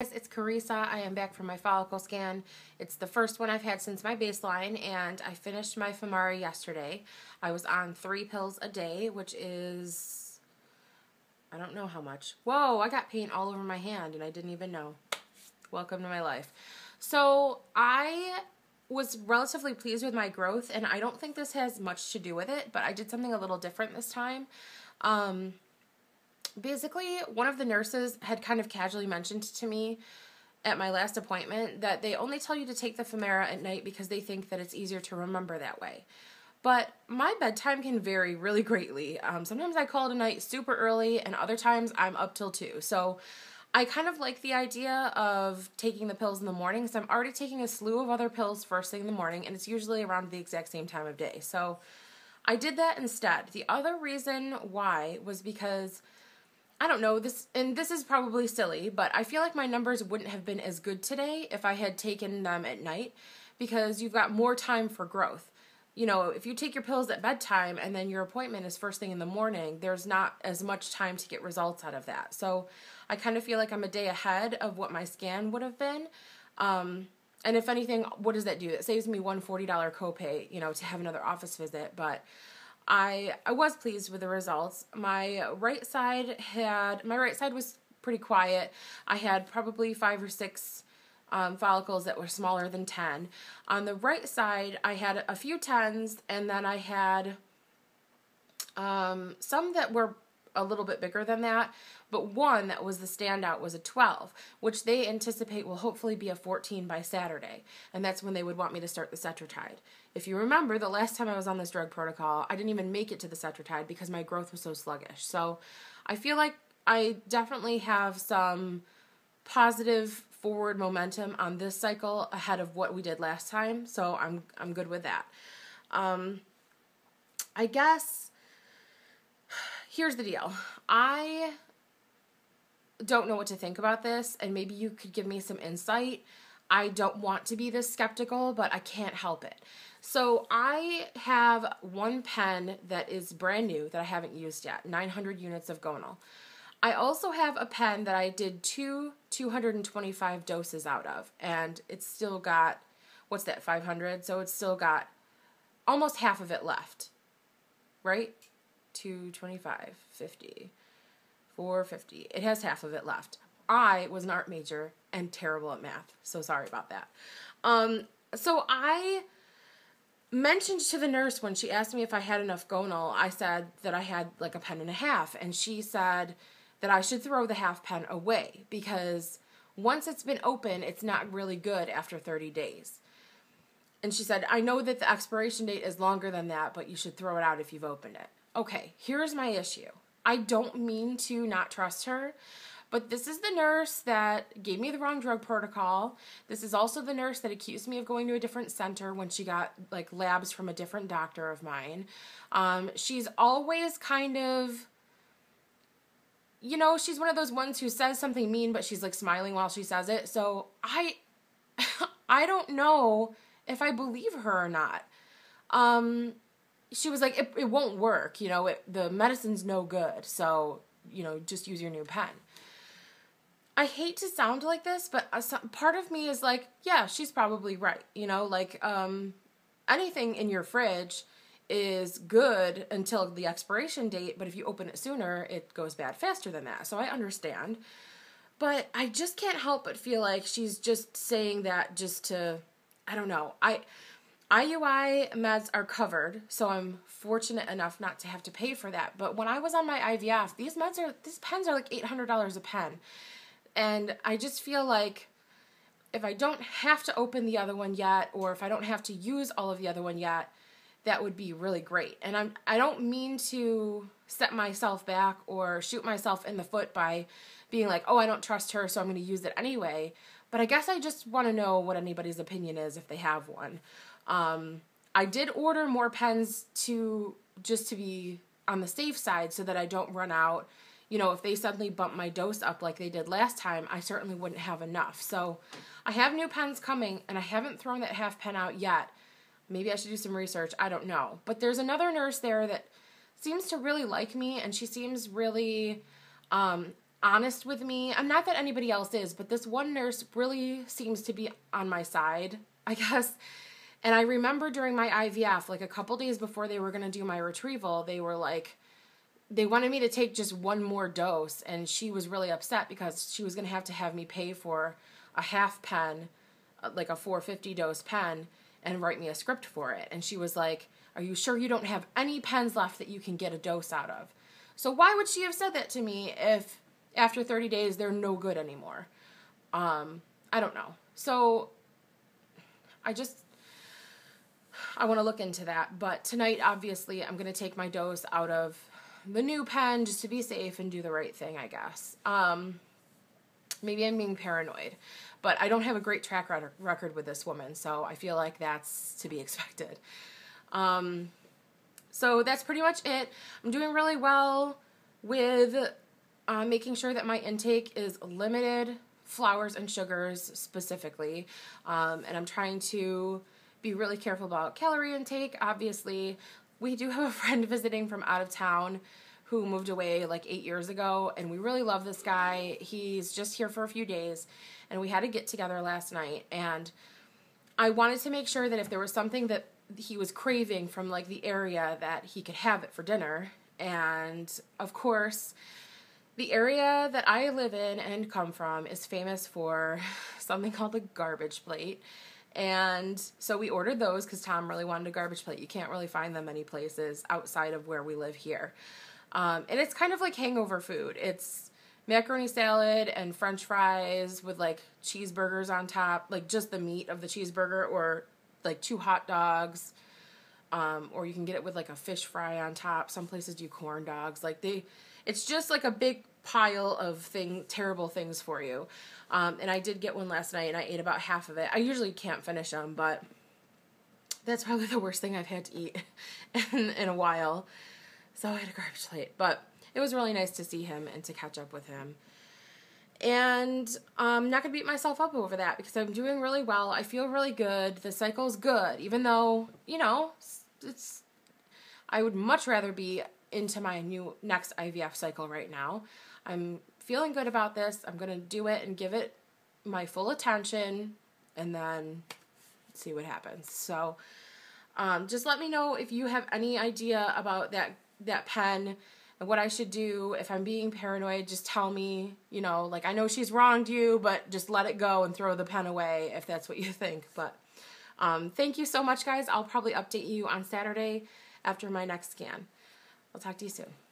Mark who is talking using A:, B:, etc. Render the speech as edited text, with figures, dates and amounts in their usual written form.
A: Guys, it's Carissa. I am back from my follicle scan. It's the first one I've had since my baseline, and I finished my Femara yesterday. I was on 3 pills a day, which is, I don't know how much. Whoa, I got paint all over my hand, and I didn't even know. Welcome to my life. So I was relatively pleased with my growth, and I don't think this has much to do with it, but I did something a little different this time. Basically, one of the nurses had kind of casually mentioned to me at my last appointment that they only tell you to take the Femara at night because they think that it's easier to remember that way. But my bedtime can vary really greatly. Sometimes I call it a night super early, and other times I'm up till 2. So I kind of like the idea of taking the pills in the morning, because I'm already taking a slew of other pills first thing in the morning, and it's usually around the exact same time of day. So I did that instead. The other reason why was because, I don't know, this is probably silly, but I feel like my numbers wouldn't have been as good today if I had taken them at night, because you've got more time for growth. You know, if you take your pills at bedtime and then your appointment is first thing in the morning, there's not as much time to get results out of that. So I kind of feel like I'm a day ahead of what my scan would have been. And if anything, what does that do? It saves me one $40 copay, you know, to have another office visit, but I was pleased with the results. My right side was pretty quiet. I had probably 5 or 6 follicles that were smaller than 10. On the right side, I had a few 10s, and then I had some that were a little bit bigger than that, but one that was the standout was a 12, which they anticipate will hopefully be a 14 by Saturday, and that's when they would want me to start the Cetrotide. If you remember, the last time I was on this drug protocol, I didn't even make it to the Cetrotide because my growth was so sluggish. So I feel like I definitely have some positive forward momentum on this cycle ahead of what we did last time, so I'm good with that. I guess here's the deal. I don't know what to think about this, and maybe you could give me some insight. I don't want to be this skeptical, but I can't help it. So I have one pen that is brand new that I haven't used yet, 900 units of Gonal. I also have a pen that I did 225 doses out of, and it's still got, 500? So it's still got almost half of it left, right? 225, 50, 450. It has half of it left. I was an art major and terrible at math, so sorry about that. So I mentioned to the nurse when she asked me if I had enough Gonal, I said that I had like a pen and a half, and she said that I should throw the half pen away because once it's been open, it's not really good after 30 days. And she said, I know that the expiration date is longer than that, but you should throw it out if you've opened it. Okay, here's my issue. I don't mean to not trust her, but this is the nurse that gave me the wrong drug protocol. This is also the nurse that accused me of going to a different center when she got like labs from a different doctor of mine. She's always kind of, you know, she's one of those ones who says something mean, but she's like smiling while she says it. So I don't know if I believe her or not. She was like, it won't work, you know, the medicine's no good, so, you know, just use your new pen. I hate to sound like this, but part of me is like, yeah, she's probably right, you know, like, anything in your fridge is good until the expiration date, but if you open it sooner, it goes bad faster than that, so I understand, but I just can't help but feel like she's just saying that just to, I don't know, IUI meds are covered, so I'm fortunate enough not to have to pay for that. But when I was on my IVF, these pens are like $800 a pen. And I just feel like if I don't have to open the other one yet, or if I don't have to use all of the other one yet, that would be really great. And I don't mean to set myself back or shoot myself in the foot by being like, oh, I don't trust her, so I'm going to use it anyway. But I guess I just want to know what anybody's opinion is if they have one. I did order more pens just to be on the safe side so that I don't run out. You know, if they suddenly bump my dose up like they did last time, I certainly wouldn't have enough. So I have new pens coming, and I haven't thrown that half pen out yet. Maybe I should do some research. I don't know. But there's another nurse there that seems to really like me, and she seems really honest with me. I'm not that anybody else is, but this one nurse really seems to be on my side, I guess. And I remember during my IVF, like a couple days before they were going to do my retrieval, they were like, they wanted me to take just one more dose, and she was really upset because she was going to have me pay for a half pen, like a 450 dose pen, and write me a script for it. And she was like, are you sure you don't have any pens left that you can get a dose out of? So why would she have said that to me if after 30 days they're no good anymore? I don't know. So I want to look into that. But tonight, obviously, I'm going to take my dose out of the new pen just to be safe and do the right thing, I guess. Maybe I'm being paranoid, but I don't have a great track record with this woman, so I feel like that's to be expected. So that's pretty much it. I'm doing really well with making sure that my intake is limited, flours and sugars specifically, and I'm trying to be really careful about calorie intake. Obviously, we do have a friend visiting from out of town who moved away like 8 years ago, and we really love this guy. He's just here for a few days, and we had a get together last night, and I wanted to make sure that if there was something that he was craving from like the area that he could have it for dinner. And of course, the area that I live in and come from is famous for something called the garbage plate. And so we ordered those because Tom really wanted a garbage plate. You can't really find them many places outside of where we live here. And it's kind of like hangover food. It's macaroni salad and french fries with like cheeseburgers on top, like just the meat of the cheeseburger, or like 2 hot dogs. Or you can get it with like a fish fry on top. Some places do corn dogs. It's just like a big pile of terrible things for you. And I did get one last night and I ate about half of it. I usually can't finish them, but that's probably the worst thing I've had to eat in a while. So I had a garbage plate, but it was really nice to see him and to catch up with him. And I'm not going to beat myself up over that because I'm doing really well. I feel really good. The cycle's good, even though, I would much rather be into my next IVF cycle right now. I'm feeling good about this. I'm going to do it and give it my full attention and then see what happens. So just let me know if you have any idea about that pen and what I should do. If I'm being paranoid, just tell me, I know she's wronged you, but just let it go and throw the pen away if that's what you think. But thank you so much, guys. I'll probably update you on Saturday after my next scan. I'll talk to you soon.